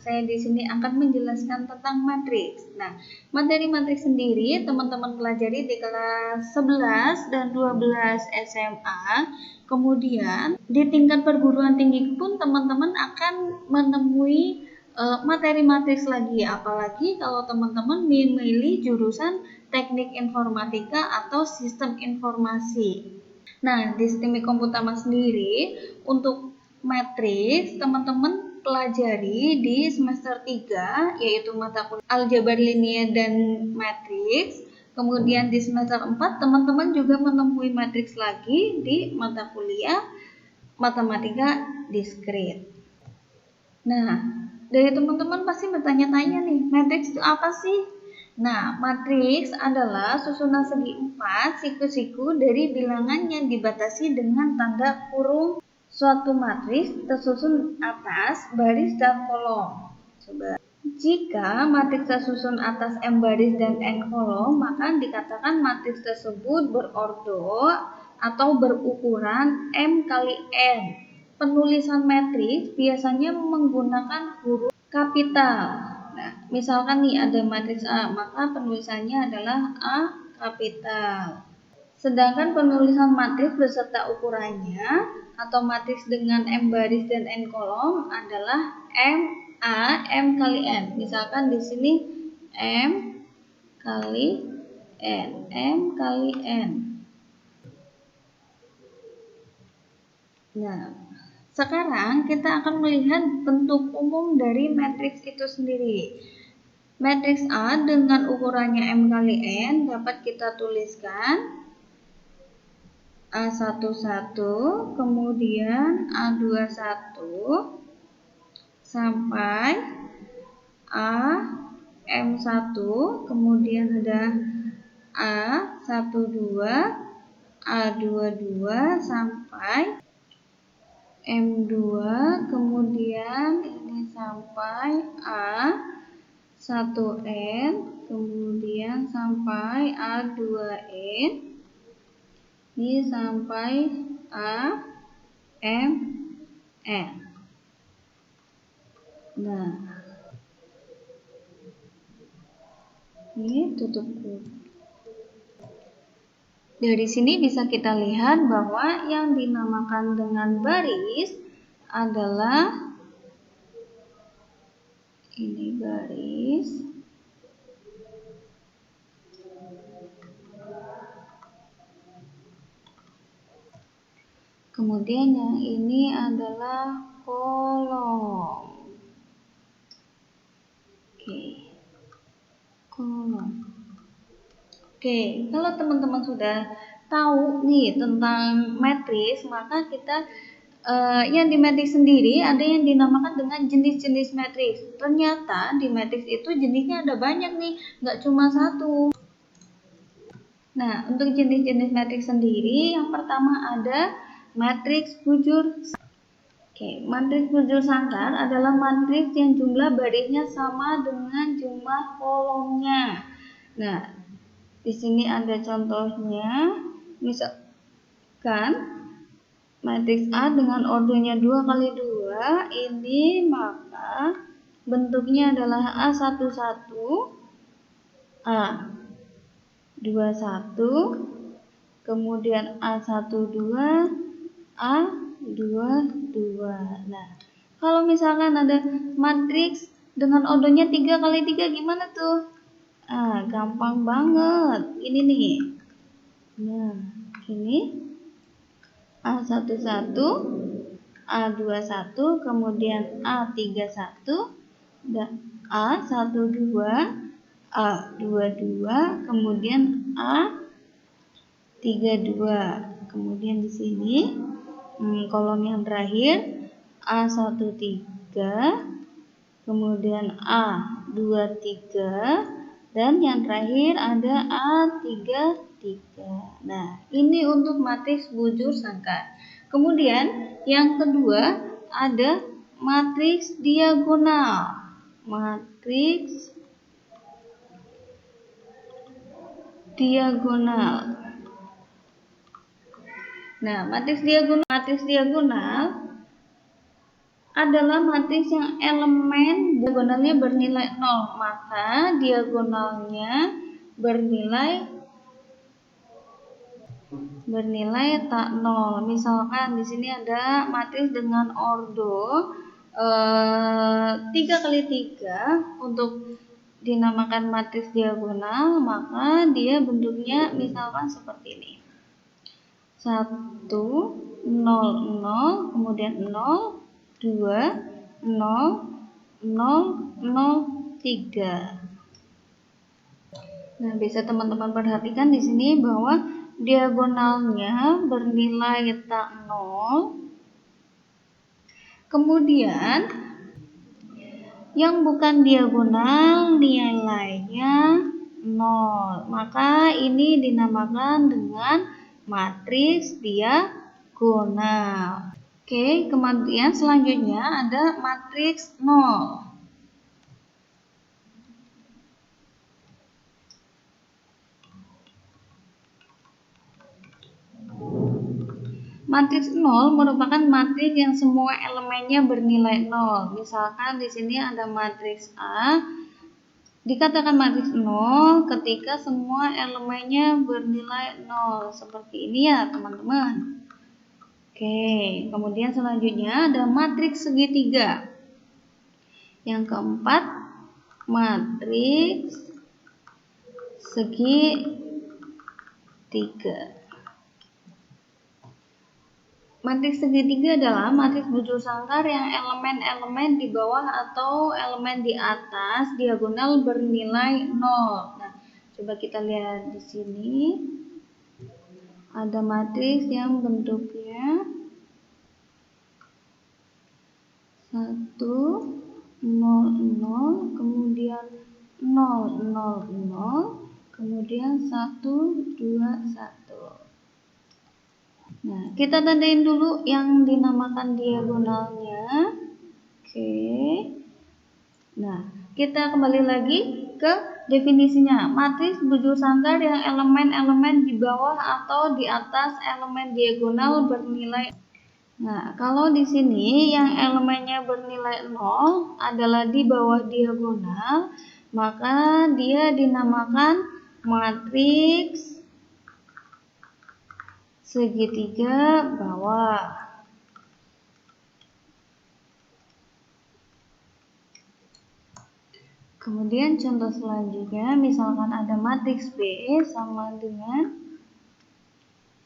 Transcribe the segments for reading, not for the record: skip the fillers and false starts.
saya di sini akan menjelaskan tentang matriks. Nah, materi matriks sendiri teman-teman pelajari di kelas 11 dan 12 SMA. Kemudian di tingkat perguruan tinggi pun teman-teman akan menemui materi matriks lagi, apalagi kalau teman-teman memilih jurusan teknik informatika atau sistem informasi. Nah, di sistem komputer sendiri untuk matriks teman-teman pelajari di semester 3 yaitu mata kuliah aljabar linear dan matriks. Kemudian di semester 4 teman-teman juga menemui matriks lagi di mata kuliah matematika diskrit. Nah, dari teman-teman pasti bertanya-tanya nih, matriks itu apa sih? Nah, matriks adalah susunan segi 4 siku-siku dari bilangan yang dibatasi dengan tanda kurung. Suatu matriks tersusun atas, baris, dan kolom. Coba. Jika matriks tersusun atas M baris dan N kolom, maka dikatakan matriks tersebut berordo atau berukuran M kali N. Penulisan matriks biasanya menggunakan huruf kapital. Nah, misalkan nih ada matriks A, maka penulisannya adalah A kapital. Sedangkan penulisan matriks beserta ukurannya atau matriks dengan M baris dan N kolom adalah M kali N. Misalkan di sini M kali N. Nah, sekarang kita akan melihat bentuk umum dari matriks itu sendiri. Matriks A dengan ukurannya M kali N dapat kita tuliskan A11, kemudian A21, sampai AM1, kemudian ada A12, A22, sampai M2, kemudian ini sampai A1N, kemudian sampai A2N, ini sampai AMN. Nah, ini tutup kurung. Dari sini bisa kita lihat bahwa yang dinamakan dengan baris adalah ini baris. Kemudian yang ini adalah kolom. Kolom. Kalau teman-teman sudah tahu nih tentang matriks, maka kita yang di matriks sendiri ada yang dinamakan dengan jenis-jenis matriks. Ternyata di matriks itu jenisnya ada banyak nih, nggak cuma satu. Nah, untuk jenis-jenis matriks sendiri, yang pertama ada matriks bujur. Matriks bujur sangkar adalah matriks yang jumlah barisnya sama dengan jumlah kolomnya. Nah, di sini ada contohnya. Misalkan matriks A dengan ordonya 2 kali 2, ini maka bentuknya adalah A11, A21, kemudian A12, A22. Nah, kalau misalkan ada matriks dengan ordonya 3 kali 3 gimana tuh? Gampang banget. Ini nih. Nah, ini A11, A21, kemudian A31, dan A12, A22, kemudian A32. Kemudian di sini kolom yang terakhir A13, kemudian A23, dan yang terakhir ada A33. Nah, ini untuk matriks bujur sangkar. Kemudian yang kedua ada matriks diagonal. Matriks diagonal. Nah, matriks diagonal adalah matriks yang elemen diagonalnya bernilai 0, maka diagonalnya bernilai tak 0. Misalkan di sini ada matriks dengan ordo 3 kali 3 untuk dinamakan matriks diagonal, maka dia bentuknya misalkan seperti ini. 1 0 0, kemudian 0 2 0 0 0 3. Nah, bisa teman-teman perhatikan di sini bahwa diagonalnya bernilai tak 0. Kemudian yang bukan diagonal nilainya 0. Maka ini dinamakan dengan matriks diagonal. Oke, kemudian selanjutnya ada matriks 0. Matriks 0 merupakan matriks yang semua elemennya bernilai 0. Misalkan di sini ada matriks A, dikatakan matriks 0 ketika semua elemennya bernilai 0. Seperti ini ya, teman-teman. Oke, kemudian selanjutnya ada matriks segitiga. Yang keempat, matriks segitiga. Matriks segitiga adalah matriks bujur sangkar yang elemen-elemen di bawah atau elemen di atas diagonal bernilai 0. Nah, coba kita lihat di sini. Ada matriks yang bentuknya 1 0 0, kemudian 0 0 0, kemudian 1 2 1. Nah, kita tandain dulu yang dinamakan diagonalnya. Oke. Nah, kita kembali lagi ke definisinya. Matriks bujur sangkar yang elemen-elemen di bawah atau di atas elemen diagonal bernilai. Nah, kalau di sini yang elemennya bernilai 0 adalah di bawah diagonal, maka dia dinamakan matriks segitiga bawah. Kemudian contoh selanjutnya, misalkan ada matriks B sama dengan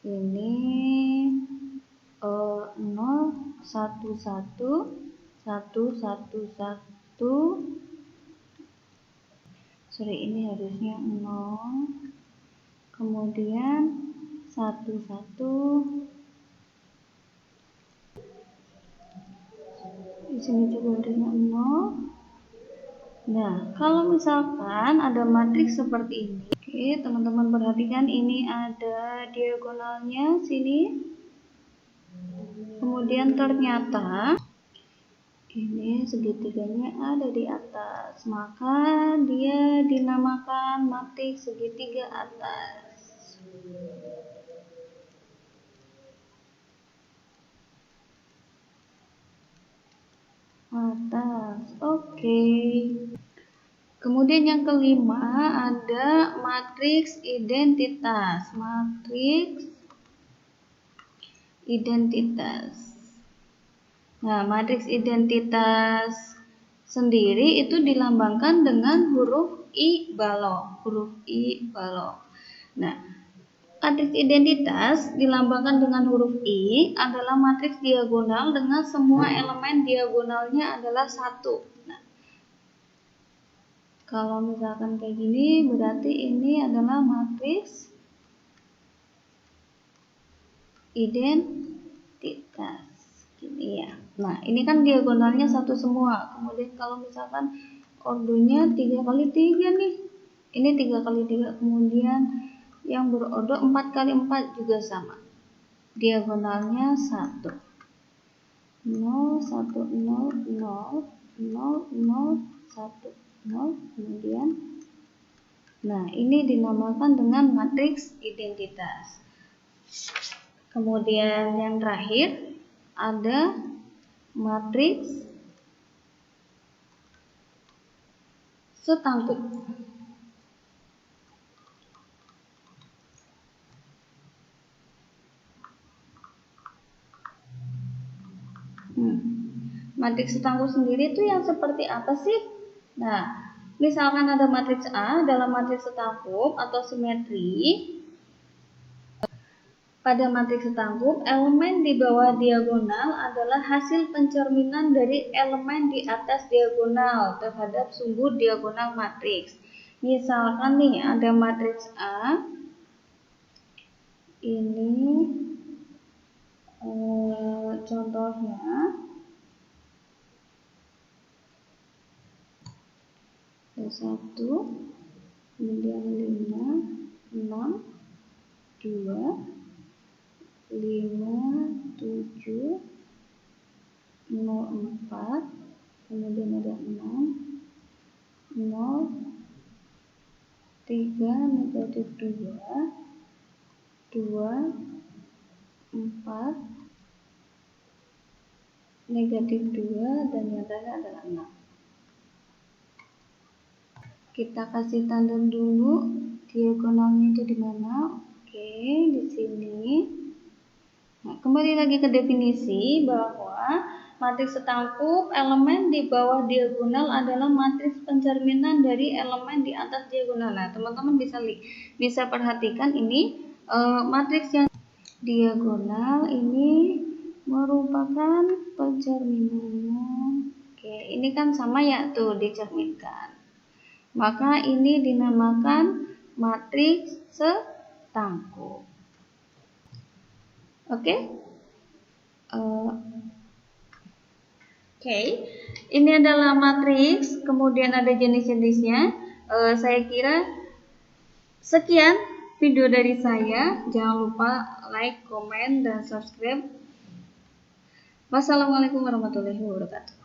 ini 0 1 1 1 1 1. Sorry, ini harusnya 0. Kemudian 1 1. Di sini juga harusnya 0. Nah, kalau misalkan ada matriks seperti ini, oke, teman-teman perhatikan ini ada diagonalnya sini. Kemudian ternyata ini segitiganya ada di atas, maka dia dinamakan matriks segitiga atas. Oke. Kemudian yang kelima ada matriks identitas. Matriks identitas. Nah, matriks identitas sendiri itu dilambangkan dengan huruf I balok. Huruf I balok. Nah, matriks identitas dilambangkan dengan huruf I adalah matriks diagonal dengan semua elemen diagonalnya adalah 1. Nah, kalau misalkan kayak gini berarti ini adalah matriks identitas. Gini ya. Nah, ini kan diagonalnya 1 semua. Kemudian kalau misalkan ordonya 3 kali 3 nih. Ini 3 kali 3, kemudian yang berordo 4 kali 4 juga sama. Diagonalnya 1. 0 1 0 0 0 0 1 0, kemudian nah, ini dinamakan dengan matriks identitas. Kemudian yang terakhir ada matriks setangkup. Matriks setangkup sendiri itu yang seperti apa sih? Nah, misalkan ada matriks A dalam matriks setangkup atau simetri. Pada matriks setangkup, elemen di bawah diagonal adalah hasil pencerminan dari elemen di atas diagonal terhadap sumbu diagonal matriks. Misalkan nih ada matriks A, ini contohnya ada 1, kemudian 5, 6, 2, 5, 7, 0, 4, kemudian ada 6, 0, 3, negatif 2, 2, 4, negatif 2, dan yang terakhir adalah 6. Kita kasih tanda dulu diagonalnya itu di mana. Oke, di sini. Nah, kembali lagi ke definisi bahwa matriks setangkup elemen di bawah diagonal adalah matriks pencerminan dari elemen di atas diagonal. Nah, teman-teman bisa perhatikan ini matriks yang diagonal ini merupakan pencerminannya. Oke, ini kan sama ya tuh dicerminkan. Maka ini dinamakan matriks setangkup. Oke, ini adalah matriks, kemudian ada jenis-jenisnya. Saya kira sekian video dari saya. Jangan lupa like, komen, dan subscribe. Wassalamualaikum warahmatullahi wabarakatuh.